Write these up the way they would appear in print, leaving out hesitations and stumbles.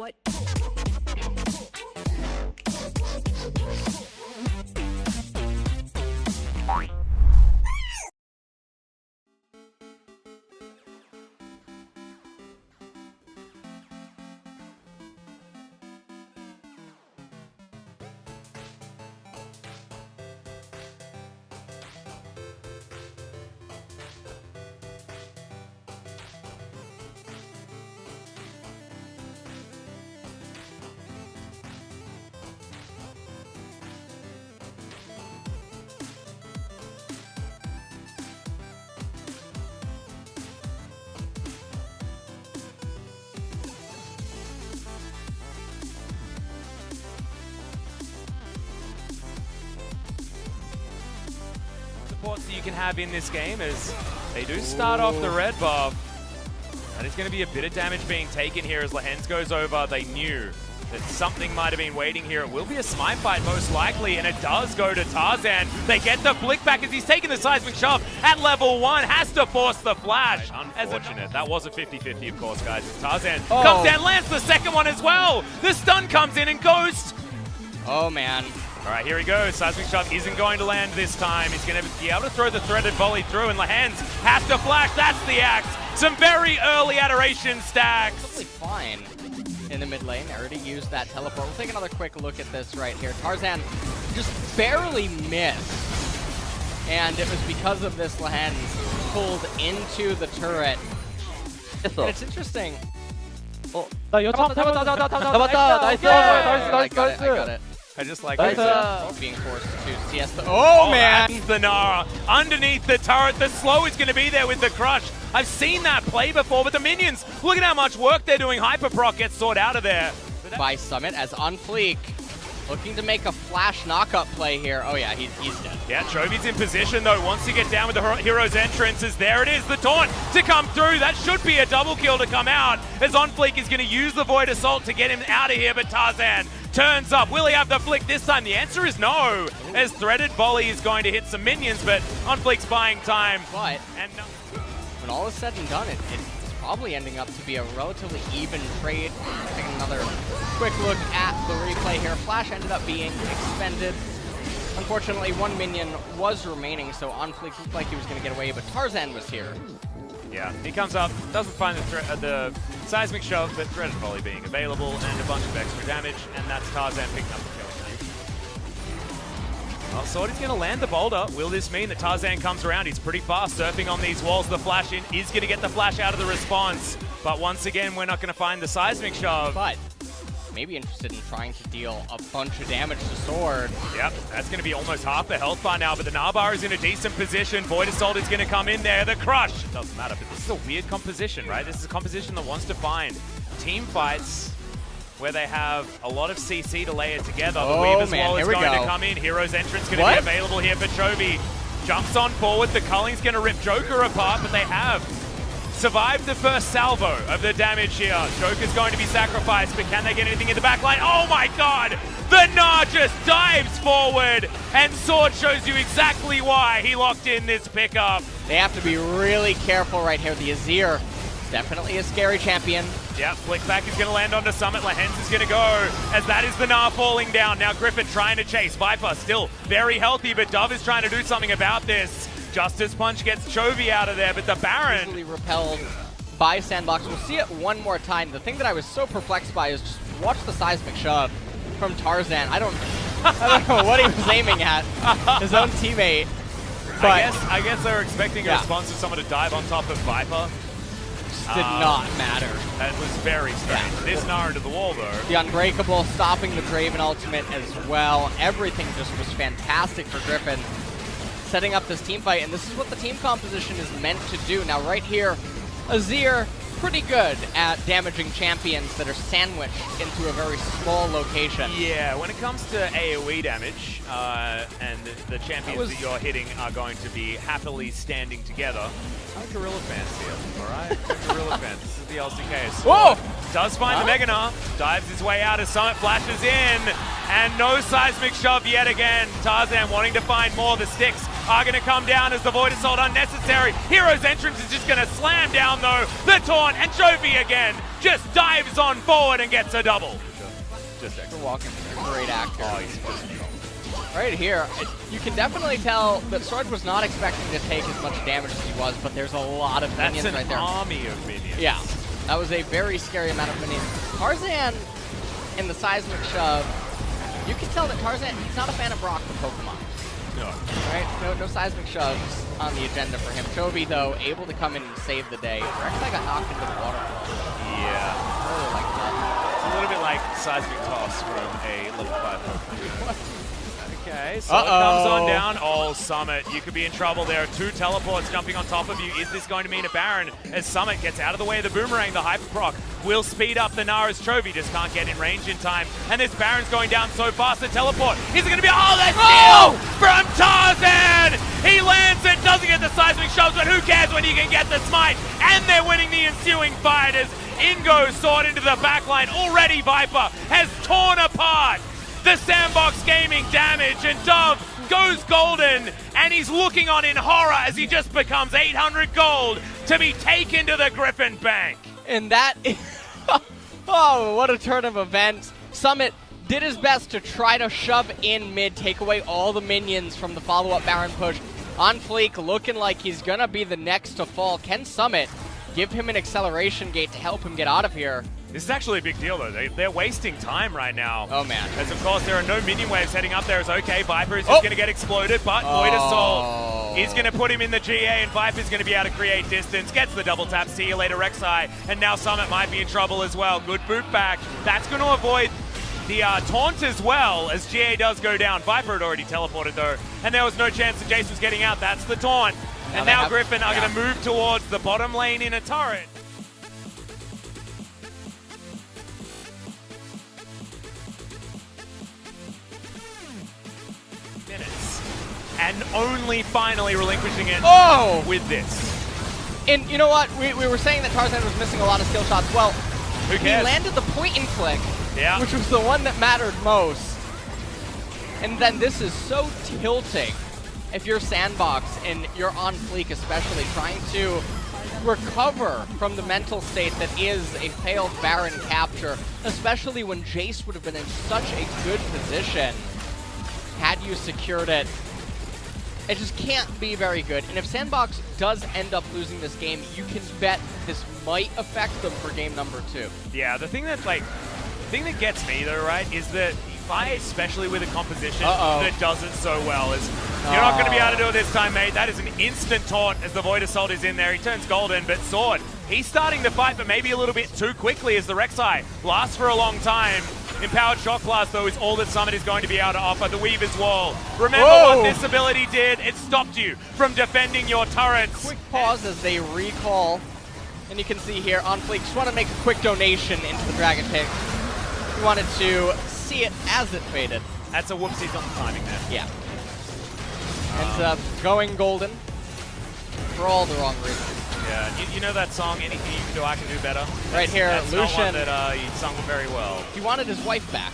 What? Supports that you can have in this game as they do start off the red buff. And it's going to be a bit of damage being taken here as Lehens goes over. They knew that something might have been waiting here. It will be a smite fight most likely, and it does go to Tarzan. They get the flick back as he's taking the seismic shove at level 1. Has to force the flash. Unfortunate. That was a 50-50, of course, guys. Tarzan comes down, lands the second one as well. The stun comes in and Ghost. Oh, man. All right, here he goes. Seismic Shove isn't going to land this time. He's going to be able to throw the threaded volley through, and Lehens has to flash. That's the axe. Some very early adoration stacks. Totally fine in the mid lane. They already used that teleport. We'll take another quick look at this right here. Tarzan just barely missed. And it was because of this Lehens pulled into the turret. And it's interesting. 나 이거 처음 잡았다. 나이스. I got it. I just like being forced to CS the man! The Nara underneath the turret. The slow is going to be there with the crush. I've seen that play before, but the minions, look at how much work they're doing. Hyperproc gets sorted out of there. By Summit as on fleek, looking to make a flash knockup play here. Oh yeah, he's dead. Yeah, Chovy's in position though. Wants to get down with the hero's entrances. There it is, the taunt to come through. That should be a double kill to come out, as Onfleek is going to use the Void Assault to get him out of here, but Tarzan turns up. Will he have the flick this time? The answer is no, as Threaded Volley is going to hit some minions, but Onfleek's buying time. But when all is said and done, it's probably ending up to be a relatively even trade. Taking another quick look at the replay here. Flash ended up being expended. Unfortunately, one minion was remaining, so Onfleek looked like he was going to get away, but Tarzan was here. Yeah, he comes up, doesn't find the seismic shove, but Threaded Volley being available and a bunch of extra damage, and that's Tarzan picking up the kill. Well, Swordy's going to land the boulder. Will this mean that Tarzan comes around? He's pretty fast, surfing on these walls. The flash in is going to get the flash out of the response, but once again, we're not going to find the seismic shove. But maybe interested in trying to deal a bunch of damage to Sword. Yep, that's going to be almost half the health bar now, but the Narbar is in a decent position. Void Assault is going to come in there. The crush doesn't matter, but this is a weird composition, right? This is a composition that wants to find team fights where they have a lot of CC to lay it together. The Weave as well is going to come in. Hero's entrance going to be available here for Chovy. Jumps on forward. The Culling's going to rip Joker apart, but they have survived the first salvo of the damage here. Joker's going to be sacrificed, but can they get anything in the back line? Oh my god! The Gnar just dives forward, and Sword shows you exactly why he locked in this pickup. They have to be really careful right here. The Azir is definitely a scary champion. Yep, flick back is going to land onto Summit. Lehens is going to go, as that is the Gnar falling down. Now Griffin trying to chase. Viper still very healthy, but Dove is trying to do something about this. Justice Punch gets Chovy out of there, but the Baron easily repelled by Sandbox. We'll see it one more time. The thing that I was so perplexed by is just watch the seismic shove from Tarzan. I don't know what he was aiming at, his own teammate. But I guess they were expecting a response of someone to dive on top of Viper. Did not matter. That was very strange. Yeah. This Gnar into the wall though. The Unbreakable stopping the Draven ultimate as well. Everything just was fantastic for Griffin, setting up this team fight, and this is what the team composition is meant to do. Now right here, Azir, pretty good at damaging champions that are sandwiched into a very small location. Yeah, when it comes to AoE damage, and the champions that you're hitting are going to be happily standing together. No Gorilla fans here, alright? No Gorilla fans. This is the LCK. Whoa! Does find the Mega Gnar, dives his way out as Summit flashes in, and no seismic shove yet again. Tarzan wanting to find more. The sticks are going to come down as the Void Assault unnecessary. Hero's entrance is just going to slam down, though, the taunt, and Chovy again just dives on forward and gets a double. Just excellent. Walking, great actor. Oh, he's just right here, you can definitely tell that Sword was not expecting to take as much damage as he was, but there's a lot of minions right there. That's an army of minions. Yeah, that was a very scary amount of minions. Tarzan in the seismic shove, you can tell that Tarzan, he's not a fan of Brock the Pokemon. No. Right? No seismic shoves on the agenda for him. Chovy, though, able to come in and save the day. Rek'Sai got knocked into the waterfall. Yeah. I really like that. It's a little bit like seismic toss from a level 5 Pokemon. Okay, so it comes on down. Oh, Summit, you could be in trouble there. 2 teleports jumping on top of you. Is this going to mean a Baron? As Summit gets out of the way of the Boomerang, the Hyper Proc will speed up the Nara's Chovy. Just can't get in range in time. And this Baron's going down so fast, the teleport. Is it going to be, oh, that's steal from Tarzan! He lands it, doesn't get the seismic shoves, but who cares when you can get the smite? And they're winning the ensuing fight as Ingo soared into the backline. Already Viper has torn apart the Sandbox Gaming damage, and Dove goes golden, and he's looking on in horror as he just becomes 800 gold to be taken to the Griffin Bank. And that is, oh, what a turn of events. Summit did his best to try to shove in mid, take away all the minions from the follow-up Baron push. On Fleek, looking like he's gonna be the next to fall. Can Summit give him an acceleration gate to help him get out of here? This is actually a big deal, though. They're wasting time right now. Oh, man. As, of course, there are no minion waves heading up there. It's okay. Viper is just going to get exploded, but Void Assault is going to put him in the GA, and Viper's going to be able to create distance. Gets the double tap. See you later, Rek'Sai. And now Summit might be in trouble as well. Good boot back. That's going to avoid the taunt as well, as GA does go down. Viper had already teleported, though, and there was no chance that Jace was getting out. That's the taunt. And now Griffin are going to move towards the bottom lane in a turret. And only finally relinquishing it with this. And you know what? We were saying that Tarzan was missing a lot of skill shots. Well, who cares? He landed the point and click, which was the one that mattered most. And then this is so tilting if you're Sandbox and you're on Fleek, especially trying to recover from the mental state that is a failed Baron capture, especially when Jace would have been in such a good position had you secured it. It just can't be very good. And if Sandbox does end up losing this game, you can bet this might affect them for game number 2. Yeah, the thing that gets me though, right, is that especially with a composition that does it so well, is you're not going to be able to do it this time, mate. That is an instant taunt as the Void Assault is in there. He turns golden, but Sword, he's starting the fight, but maybe a little bit too quickly as the Rek'Sai lasts for a long time. Empowered Shock Blast, though, is all that Summit is going to be able to offer. The Weaver's Wall. Remember what this ability did? It stopped you from defending your turrets. Quick pause as they recall. And you can see here on Fleek, just want to make a quick donation into the Dragon Pig. We wanted to see it as it faded. That's a whoopsies on the timing there. Yeah. Ends up going golden for all the wrong reasons. Yeah, you know that song, Anything You Can Do, I Can Do Better? Right here, that's Lucian. Not one that he sung very well. He wanted his wife back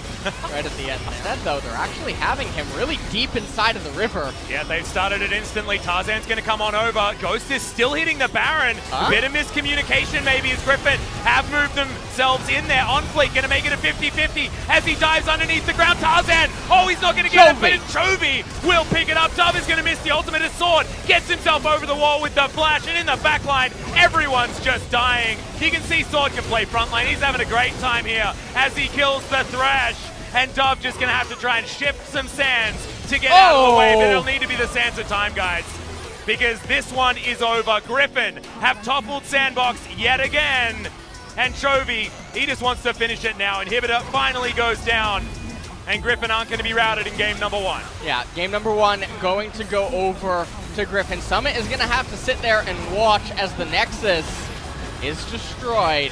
right at the end. Instead, though, they're actually having him really deep inside of the river. Yeah, they've started it instantly. Tarzan's going to come on over. Ghost is still hitting the Baron. A bit of miscommunication maybe as Griffin have moved themselves in there. On Fleek, going to make it a 50-50 as he dives underneath the ground. Tarzan, he's not going to get it, but Chovy will pick it up. Dove is going to miss the ultimate as Sword gets himself over the wall with the flash, and in the backline, everyone's just dying. You can see Sword can play frontline. He's having a great time here as he kills the Thrash. And Dove just going to have to try and shift some sands to get out of the way. But it'll need to be the sands of time, guys, because this one is over. Griffin have toppled Sandbox yet again. And Chovy, he just wants to finish it now. Inhibitor finally goes down. And Griffin aren't going to be routed in game number 1. Yeah, game number 1 going to go over to Griffin. Summit is going to have to sit there and watch as the Nexus is destroyed.